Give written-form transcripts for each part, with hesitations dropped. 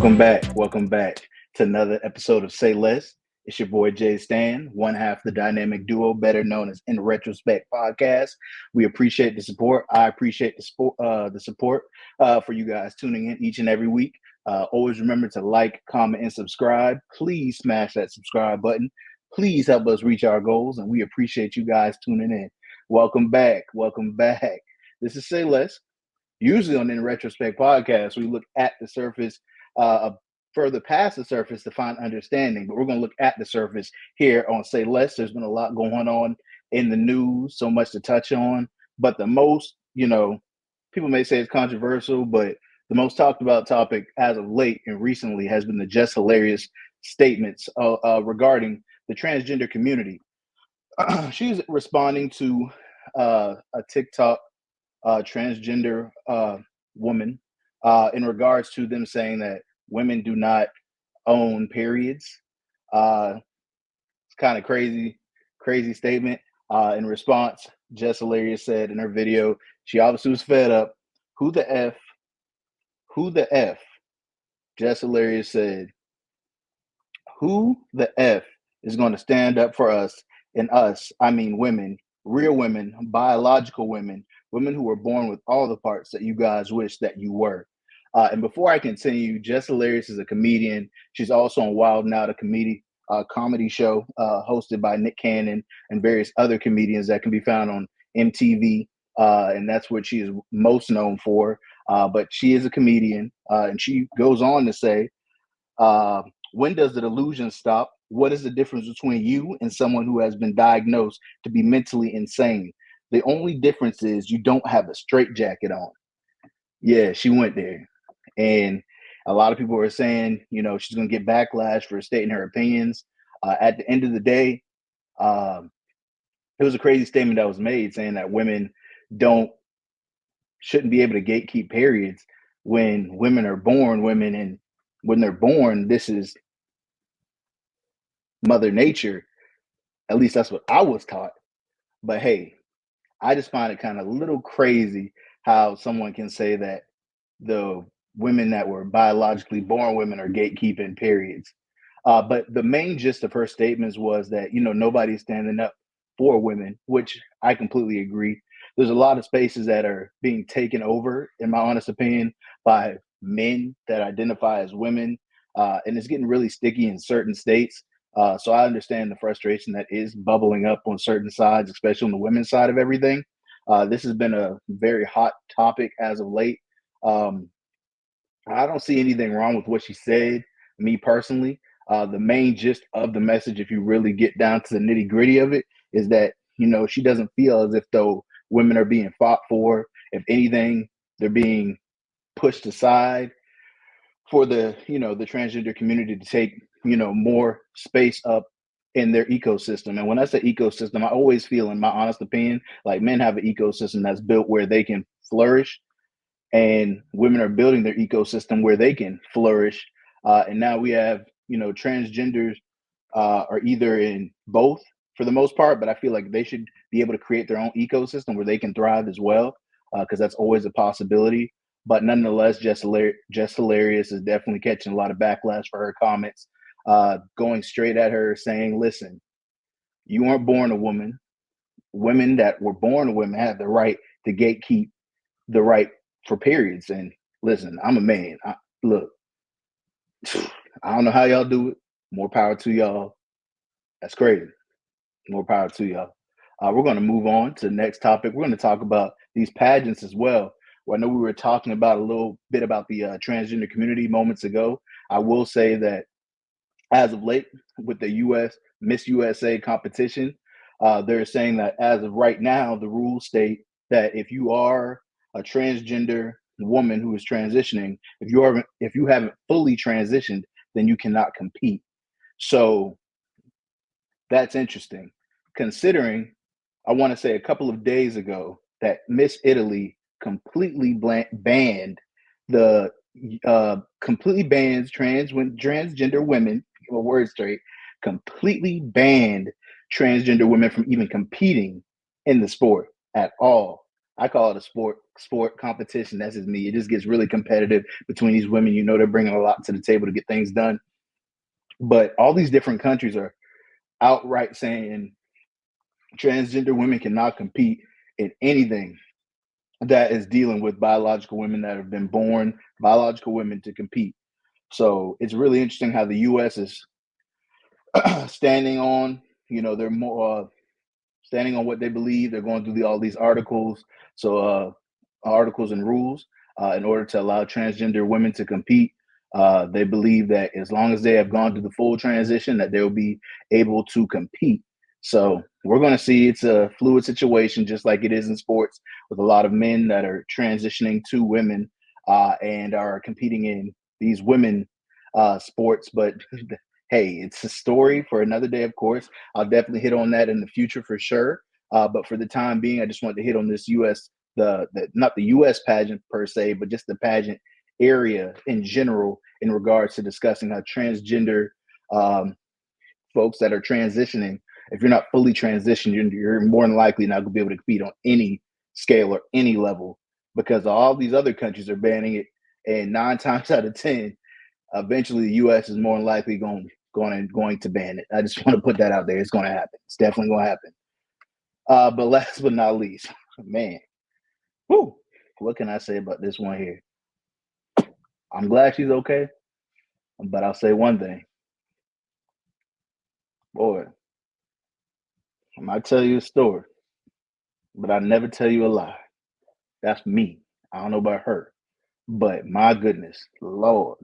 Welcome back. Welcome back to another episode of Say Less. It's your boy Jay Stan, one half the dynamic duo, better known as In Retrospect Podcast. We appreciate the support. I appreciate the support for you guys tuning in each and every week. Always remember to like, comment, and subscribe. Please smash that subscribe button. Please help us reach our goals, and we appreciate you guys tuning in. Welcome back. Welcome back. This is Say Less. Usually on the In Retrospect Podcast, we look at the surface, further past the surface to find understanding. But we're going to look at the surface here on Say Less. There's been a lot going on in the news, so much to touch on. But the most, people may say it's controversial, but the most talked about topic as of late and recently has been the just hilarious statements regarding the transgender community. She's responding to a TikTok transgender woman in regards to them saying that women do not own periods. It's kind of crazy statement. In response, Jess Hilarious said in her video, she obviously was fed up. Who the F? Jess Hilarious said, who the F is going to stand up for us? And us, I mean women, real women, biological women, women who were born with all the parts that you guys wish that you were. And before I continue, Jess Hilarious is a comedian. She's also on Wild 'N Out, a comedy show hosted by Nick Cannon and various other comedians that can be found on MTV. And that's what she is most known for. But she is a comedian. And she goes on to say, when does the delusion stop? What is the difference between you and someone who has been diagnosed to be mentally insane? The only difference is you don't have a straitjacket on. Yeah, she went there. And a lot of people are saying, she's going to get backlash for stating her opinions. At the end of the day, it was a crazy statement that was made saying that women shouldn't be able to gatekeep periods when women are born women. And when they're born, this is Mother Nature. At least that's what I was taught. But hey, I just find it kind of a little crazy how someone can say that the women that were biologically born women are gatekeeping periods. But the main gist of her statements was that, nobody's standing up for women, which I completely agree. There's a lot of spaces that are being taken over, in my honest opinion, by men that identify as women. And it's getting really sticky in certain states. So I understand the frustration that is bubbling up on certain sides, especially on the women's side of everything. This has been a very hot topic as of late. I don't see anything wrong with what she said, me personally. The main gist of the message, if you really get down to the nitty gritty of it, is that, she doesn't feel as if though women are being fought for. If anything, they're being pushed aside for the transgender community to take, more space up in their ecosystem. And when I say ecosystem, I always feel, in my honest opinion, like men have an ecosystem that's built where they can flourish, and women are building their ecosystem where they can flourish. And now we have, transgenders are either in both for the most part, but I feel like they should be able to create their own ecosystem where they can thrive as well, because that's always a possibility. But nonetheless, Jess Hilarious is definitely catching a lot of backlash for her comments, going straight at her saying, listen, you weren't born a woman. Women that were born women have the right to gatekeep the right for periods. And listen, I'm a man. Look, I don't know how y'all do it. More power to y'all. That's crazy. More power to y'all. We're going to move on to the next topic. We're going to talk about these pageants as well. Well, I know we were talking about a little bit about the transgender community moments ago. I will say that as of late, with the U.S. Miss USA competition, they're saying that as of right now, the rules state that if you are a transgender woman who is transitioning, if you haven't fully transitioned, then you cannot compete. So that's interesting, considering I want to say a couple of days ago that Miss Italy completely banned transgender women, get my word straight, completely banned transgender women from even competing in the sport at all. I call it a sport competition. That's just me. It just gets really competitive between these women. You know, they're bringing a lot to the table to get things done. But all these different countries are outright saying transgender women cannot compete in anything that is dealing with biological women that have been born biological women to compete. So it's really interesting how the U.S. is standing on, they're more standing on what they believe. They're going through all these articles, articles and rules in order to allow transgender women to compete. They believe that as long as they have gone through the full transition, that they'll be able to compete. So we're going to see it's a fluid situation, just like it is in sports, with a lot of men that are transitioning to women and are competing in these women sports. But hey, it's a story for another day, of course. I'll definitely hit on that in the future for sure. But for the time being, I just wanted to hit on this U.S. not the U.S. pageant per se, but just the pageant area in general in regards to discussing how transgender folks that are transitioning, if you're not fully transitioned, you're more than likely not going to be able to compete on any scale or any level, because all these other countries are banning it. And 9 times out of 10, eventually the U.S. is more than likely going to ban it. I just want to put that out there. It's going to happen. It's definitely going to happen. But last but not least, man, whew, what can I say about this one here? I'm glad she's okay, but I'll say one thing. Boy, I might tell you a story, but I never tell you a lie. That's me. I don't know about her, but my goodness, Lord,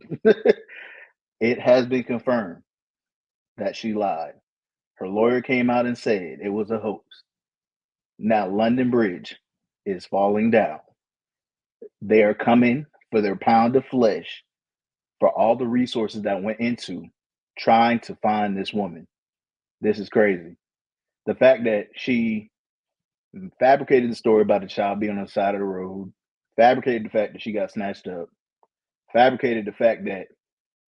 it has been confirmed that she lied. Her lawyer came out and said it was a hoax. Now London Bridge is falling down. They are coming for their pound of flesh for all the resources that went into trying to find this woman. This is crazy. The fact that she fabricated the story about the child being on the side of the road, fabricated the fact that she got snatched up, fabricated the fact that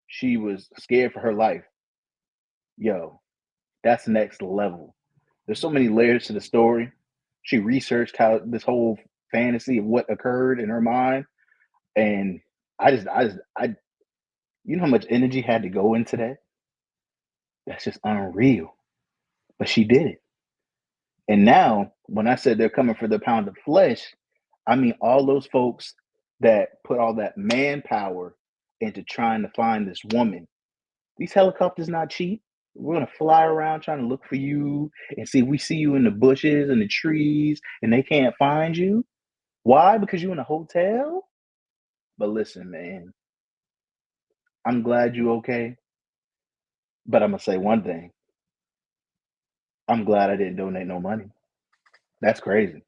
she was scared for her life. Yo, that's next level. There's so many layers to the story. She researched how this whole fantasy of what occurred in her mind, and I you know how much energy had to go into that? That's just unreal. But she did it. And now, when I said they're coming for the pound of flesh, I mean all those folks that put all that manpower into trying to find this woman. These helicopters not cheap. We're gonna fly around trying to look for you and see if we see you in the bushes and the trees and they can't find you. Why? Because you're in a hotel? But listen, man, I'm glad you're okay. But I'm gonna say one thing. I'm glad I didn't donate no money. That's crazy.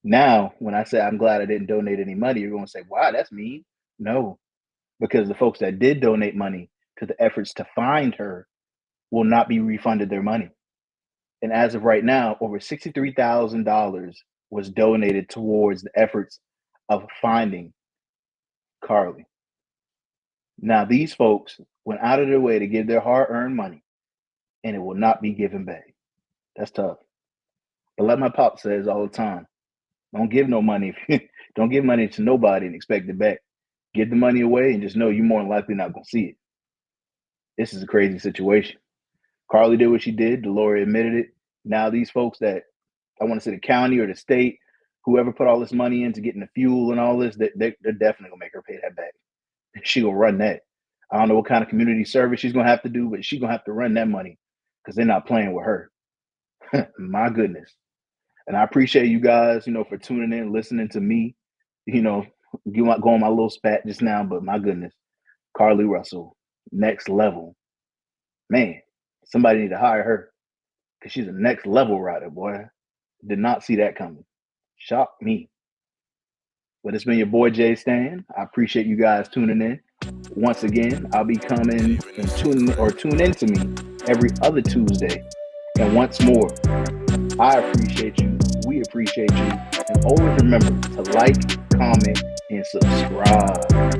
Now, when I say I'm glad I didn't donate any money, you're gonna say, wow, that's mean. No, because the folks that did donate money to the efforts to find her will not be refunded their money. And as of right now, over $63,000 was donated towards the efforts of finding Carlee. Now, these folks went out of their way to give their hard-earned money, and it will not be given back. That's tough. But like my pop says all the time, don't give no money. Don't give money to nobody and expect it back. Give the money away and just know you're more than likely not going to see it. This is a crazy situation. Carlee did what she did. The lawyer admitted it. Now these folks that, I want to say the county or the state, whoever put all this money into getting the fuel and all this, they're definitely going to make her pay that back. She going to run that. I don't know what kind of community service she's going to have to do, but she's going to have to run that money because they're not playing with her. My goodness. And I appreciate you guys, for tuning in, listening to me, go on my little spat just now, but my goodness, Carlee Russell, next level. Man, somebody need to hire her because she's a next level rider, boy. Did not see that coming. Shocked me. But it's been your boy Jay Stan. I appreciate you guys tuning in. Once again, I'll be coming and tune into me every other Tuesday. And once more, I appreciate you. We appreciate you. And always remember to like, comment, and subscribe.